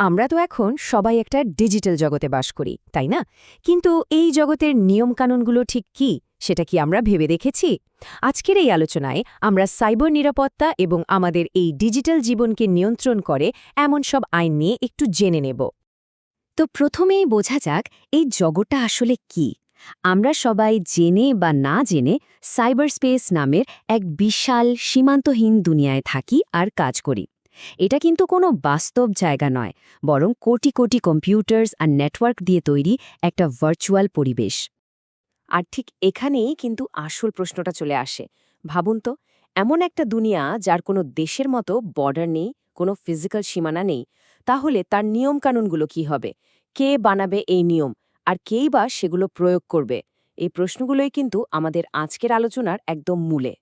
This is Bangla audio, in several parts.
আমরা তো এখন সবাই একটা ডিজিটাল জগতে বাস করি, তাই না? কিন্তু এই জগতের নিয়মকানুনগুলো ঠিক কি, সেটা কি আমরা ভেবে দেখেছি? আজকের এই আলোচনায় আমরা সাইবার নিরাপত্তা এবং আমাদের এই ডিজিটাল জীবনকে নিয়ন্ত্রণ করে এমন সব আইন নিয়ে একটু জেনে নেব। তো প্রথমেই বোঝা যাক এই জগৎটা আসলে কি। আমরা সবাই জেনে বা না জেনে সাইবার স্পেস নামের এক বিশাল সীমান্তহীন দুনিয়ায় থাকি আর কাজ করি। এটা কিন্তু কোনো বাস্তব জায়গা নয়, বরং কোটি কোটি কম্পিউটার্স আর নেটওয়ার্ক দিয়ে তৈরি একটা ভার্চুয়াল পরিবেশ। আর ঠিক এখানেই কিন্তু আসল প্রশ্নটা চলে আসে। ভাবুন তো, এমন একটা দুনিয়া যার কোনো দেশের মতো বর্ডার নেই, কোনো ফিজিক্যাল সীমানা নেই, তাহলে তার নিয়মকানুনগুলো কি হবে? কে বানাবে এই নিয়ম? আর কেই বা সেগুলো প্রয়োগ করবে? এই প্রশ্নগুলোই কিন্তু আমাদের আজকের আলোচনার একদম মূলে।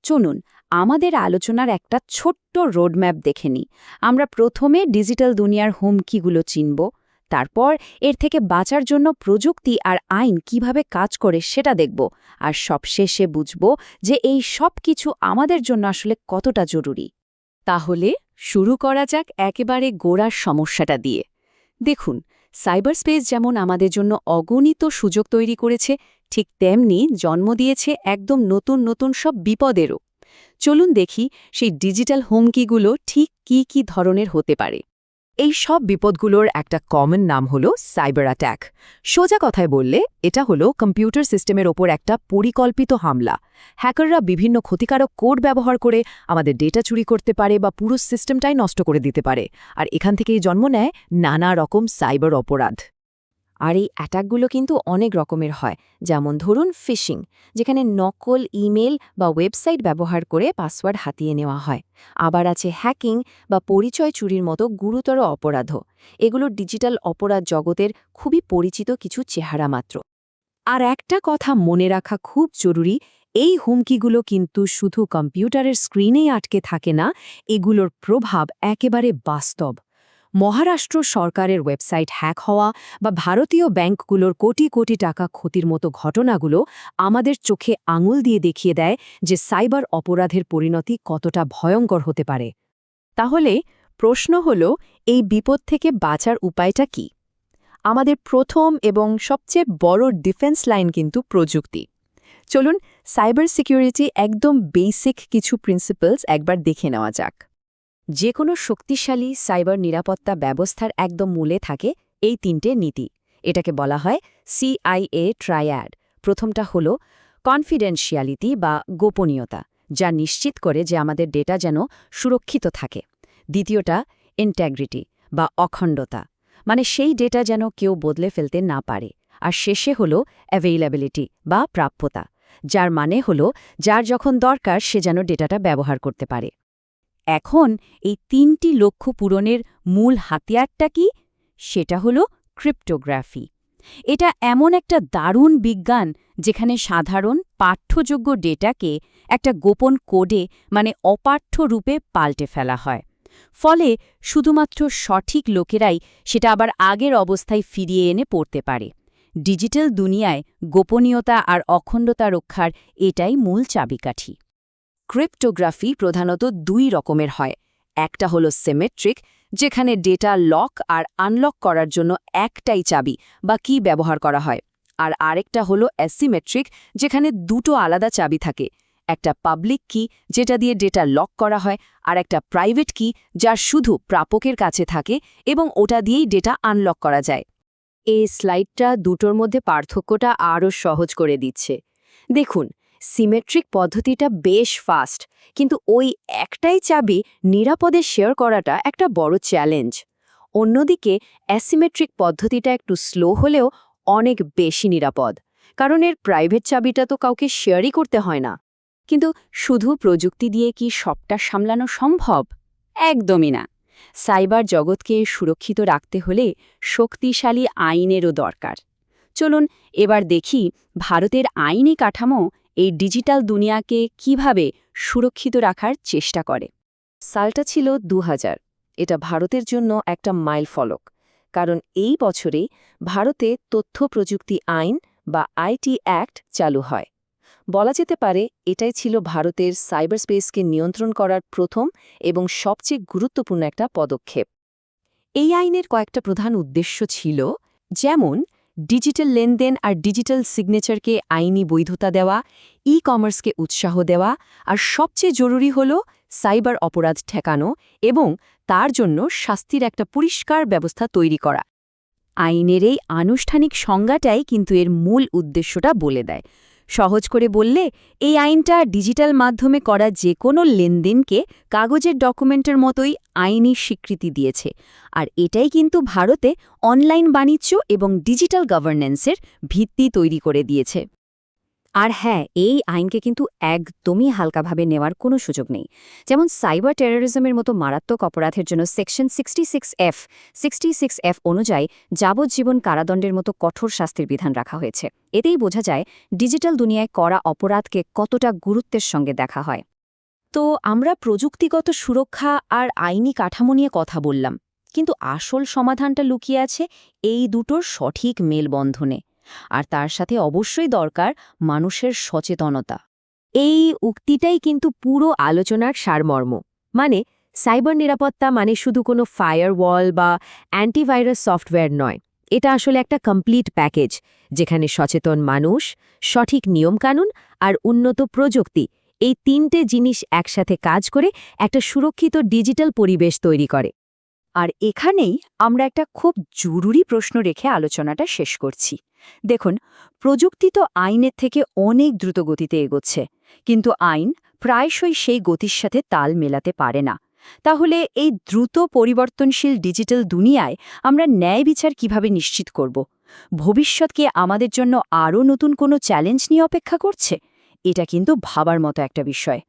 চলুন আমাদের আলোচনার একটা ছোট্ট রোডম্যাপ দেখে নিই। আমরা প্রথমে ডিজিটাল দুনিয়ার হুমকিগুলো চিনব, তারপর এর থেকে বাঁচার জন্য প্রযুক্তি আর আইন কিভাবে কাজ করে সেটা দেখব, আর সবশেষে বুঝব যে এই সব কিছু আমাদের জন্য আসলে কতটা জরুরি। তাহলে শুরু করা যাক একেবারে গোড়ার সমস্যাটা দিয়ে। দেখুন, সাইবার স্পেস যেমন আমাদের জন্য অগণিত সুযোগ তৈরি করেছে, ঠিক তেমনি জন্ম দিয়েছে একদম নতুন নতুন সব বিপদেরও। চলুন দেখি সেই ডিজিটাল হুমকিগুলো ঠিক কি কি ধরনের হতে পারে। এই সব বিপদগুলোর একটা কমন নাম হলো সাইবার অ্যাট্যাক। সোজা কথায় বললে এটা হলো কম্পিউটার সিস্টেমের ওপর একটা পরিকল্পিত হামলা। হ্যাকাররা বিভিন্ন ক্ষতিকারক কোড ব্যবহার করে আমাদের ডেটা চুরি করতে পারে বা পুরো সিস্টেমটাই নষ্ট করে দিতে পারে, আর এখান থেকেই জন্ম নেয় নানা রকম সাইবার অপরাধ। আর এই অ্যাটাকগুলো কিন্তু অনেক রকমের হয়, যেমন ধরুন ফিশিং, যেখানে নকল ইমেল বা ওয়েবসাইট ব্যবহার করে পাসওয়ার্ড হাতিয়ে নেওয়া হয়। আবার আছে হ্যাকিং বা পরিচয় চুরির মতো গুরুতর অপরাধও। এগুলো ডিজিটাল অপরাধ জগতের খুবই পরিচিত কিছু চেহারা মাত্র। আর একটা কথা মনে রাখা খুব জরুরি, এই হুমকিগুলো কিন্তু শুধু কম্পিউটারের স্ক্রিনেই আটকে থাকে না, এগুলোর প্রভাব একেবারে বাস্তব। মহারাষ্ট্র সরকারের ওয়েবসাইট হ্যাক হওয়া বা ভারতীয় ব্যাংকগুলোর কোটি কোটি টাকা ক্ষতির মতো ঘটনাগুলো আমাদের চোখে আঙুল দিয়ে দেখিয়ে দেয় যে সাইবার অপরাধের পরিণতি কতটা ভয়ঙ্কর হতে পারে। তাহলে প্রশ্ন হল, এই বিপদ থেকে বাঁচার উপায়টা কি? আমাদের প্রথম এবং সবচেয়ে বড় ডিফেন্স লাইন কিন্তু প্রযুক্তি। চলুন সাইবার সিকিউরিটি একদম বেসিক কিছু প্রিন্সিপালস একবার দেখে নেওয়া যাক। যে কোনো শক্তিশালী সাইবার নিরাপত্তা ব্যবস্থার একদম মূলে থাকে এই তিনটে নীতি। এটাকে বলা হয় CIA ট্রায়াড। প্রথমটা হলো কনফিডেন্সিয়ালিটি বা গোপনীয়তা, যা নিশ্চিত করে যে আমাদের ডেটা যেন সুরক্ষিত থাকে। দ্বিতীয়টা ইন্টিগ্রিটি বা অখণ্ডতা, মানে সেই ডেটা যেন কেউ বদলে ফেলতে না পারে। আর শেষে হলো অ্যাভেইলেবিলিটি বা প্রাপ্যতা, যার মানে হলো যার যখন দরকার সে যেন ডেটাটা ব্যবহার করতে পারে। এখন এই তিনটি লক্ষ্য পূরণের মূল হাতিয়ারটা কি? সেটা হলো ক্রিপ্টোগ্রাফি। এটা এমন একটা দারুণ বিজ্ঞান যেখানে সাধারণ পাঠ্যযোগ্য ডেটাকে একটা গোপন কোডে, মানে অপাঠ্য রূপে পাল্টে ফেলা হয়। ফলে শুধুমাত্র সঠিক লোকেরাই সেটা আবার আগের অবস্থায় ফিরিয়ে এনে পড়তে পারে। ডিজিটাল দুনিয়ায় গোপনীয়তা আর অখণ্ডতা রক্ষার এটাই মূল চাবিকাঠি। ক্রিপ্টোগ্রাফি প্রধানত দুই রকমের হয়। একটা হলো সিমেট্রিক, যেখানে ডেটা লক আর আনলক করার জন্য একটাই চাবি বা কি ব্যবহার করা হয়। আর আরেকটা হলো অ্যাসিমেট্রিক, যেখানে দুটো আলাদা চাবি থাকে। একটা পাবলিক কি, যেটা দিয়ে ডেটা লক করা হয়, আর একটা প্রাইভেট কি, যা শুধু প্রাপকের কাছে থাকে এবং ওটা দিয়েই ডেটা আনলক করা যায়। এই স্লাইডটা দুটোর মধ্যে পার্থক্যটা আরও সহজ করে দিচ্ছে। দেখুন, সিমেট্রিক পদ্ধতিটা বেশ ফাস্ট, কিন্তু ওই একটাই চাবি নিরাপদে শেয়ার করাটা একটা বড় চ্যালেঞ্জ। অন্যদিকে অ্যাসিমেট্রিক পদ্ধতিটা একটু স্লো হলেও অনেক বেশি নিরাপদ, কারণ এর প্রাইভেট চাবিটা তো কাউকে শেয়ারই করতে হয় না। কিন্তু শুধু প্রযুক্তি দিয়ে কি সবটা সামলানো সম্ভব? একদমই না। সাইবার জগৎকে সুরক্ষিত রাখতে হলে শক্তিশালী আইনেরও দরকার। চলুন এবার দেখি ভারতের আইনি কাঠামো এই ডিজিটাল দুনিয়াকে কিভাবে সুরক্ষিত রাখার চেষ্টা করে। সালটা ছিল ২০০০। এটা ভারতের জন্য একটা মাইলফলক, কারণ এই বছরেই ভারতে তথ্য প্রযুক্তি আইন বা আইটি অ্যাক্ট চালু হয়। বলা যেতে পারে এটাই ছিল ভারতের সাইবার স্পেসকে নিয়ন্ত্রণ করার প্রথম এবং সবচেয়ে গুরুত্বপূর্ণ একটা পদক্ষেপ। এই আইনের কয়েকটা প্রধান উদ্দেশ্য ছিল, যেমন ডিজিটাল লেনদেন আর ডিজিটাল সিগনেচারকে আইনি বৈধতা দেওয়া, ই-কমার্সকে উৎসাহ দেওয়া, আর সবচেয়ে জরুরি হল সাইবার অপরাধ ঠেকানো এবং তার জন্য শাস্তির একটা পরিষ্কার ব্যবস্থা তৈরি করা। আইনের এই আনুষ্ঠানিক সংজ্ঞাটাই কিন্তু এর মূল উদ্দেশ্যটা বলে দেয়। সহজ করে বললে, এই আইনটা ডিজিটাল মাধ্যমে করা যে কোনো লেনদেনকে কাগজের ডকুমেন্টের মতোই আইনি স্বীকৃতি দিয়েছে। আর এটাই কিন্তু ভারতে অনলাইন বাণিজ্য এবং ডিজিটাল গভর্নেন্সের ভিত্তি তৈরি করে দিয়েছে। আর হ্যাঁ, এই আইনকে কিন্তু একদমই হালকাভাবে নেওয়ার কোনো সুযোগ নেই। যেমন সাইবার টেরোরিজমের মতো মারাত্মক অপরাধের জন্য সেকশন 66F অনুযায়ী যাবজ্জীবন কারাদণ্ডের মতো কঠোর শাস্তির বিধান রাখা হয়েছে। এতেই বোঝা যায় ডিজিটাল দুনিয়ায় করা অপরাধকে কতটা গুরুত্বের সঙ্গে দেখা হয়। তো আমরা প্রযুক্তিগত সুরক্ষা আর আইনি কাঠামো নিয়ে কথা বললাম, কিন্তু আসল সমাধানটা লুকিয়ে আছে এই দুটোর সঠিক মেলবন্ধনে। আর তার সাথে অবশ্যই দরকার মানুষের সচেতনতা। এই উক্তিটাই কিন্তু পুরো আলোচনার সারমর্ম। মানে সাইবার নিরাপত্তা মানে শুধু কোনো ফায়ারওয়াল বা অ্যান্টিভাইরাস সফটওয়্যার নয়, এটা আসলে একটা কমপ্লিট প্যাকেজ, যেখানে সচেতন মানুষ, সঠিক নিয়মকানুন আর উন্নত প্রযুক্তি, এই তিনটে জিনিস একসাথে কাজ করে একটা সুরক্ষিত ডিজিটাল পরিবেশ তৈরি করে। আর এখানেই আমরা একটা খুব জরুরি প্রশ্ন রেখে আলোচনাটা শেষ করছি। দেখুন, প্রযুক্তি তো আইনের থেকে অনেক দ্রুত গতিতে এগোচ্ছে, কিন্তু আইন প্রায়শই সেই গতির সাথে তাল মেলাতে পারে না। তাহলে এই দ্রুত পরিবর্তনশীল ডিজিটাল দুনিয়ায় আমরা ন্যায় বিচার কিভাবে নিশ্চিত করব? ভবিষ্যৎকে আমাদের জন্য আরও নতুন কোনো চ্যালেঞ্জ নিয়ে অপেক্ষা করছে? এটা কিন্তু ভাবার মতো একটা বিষয়।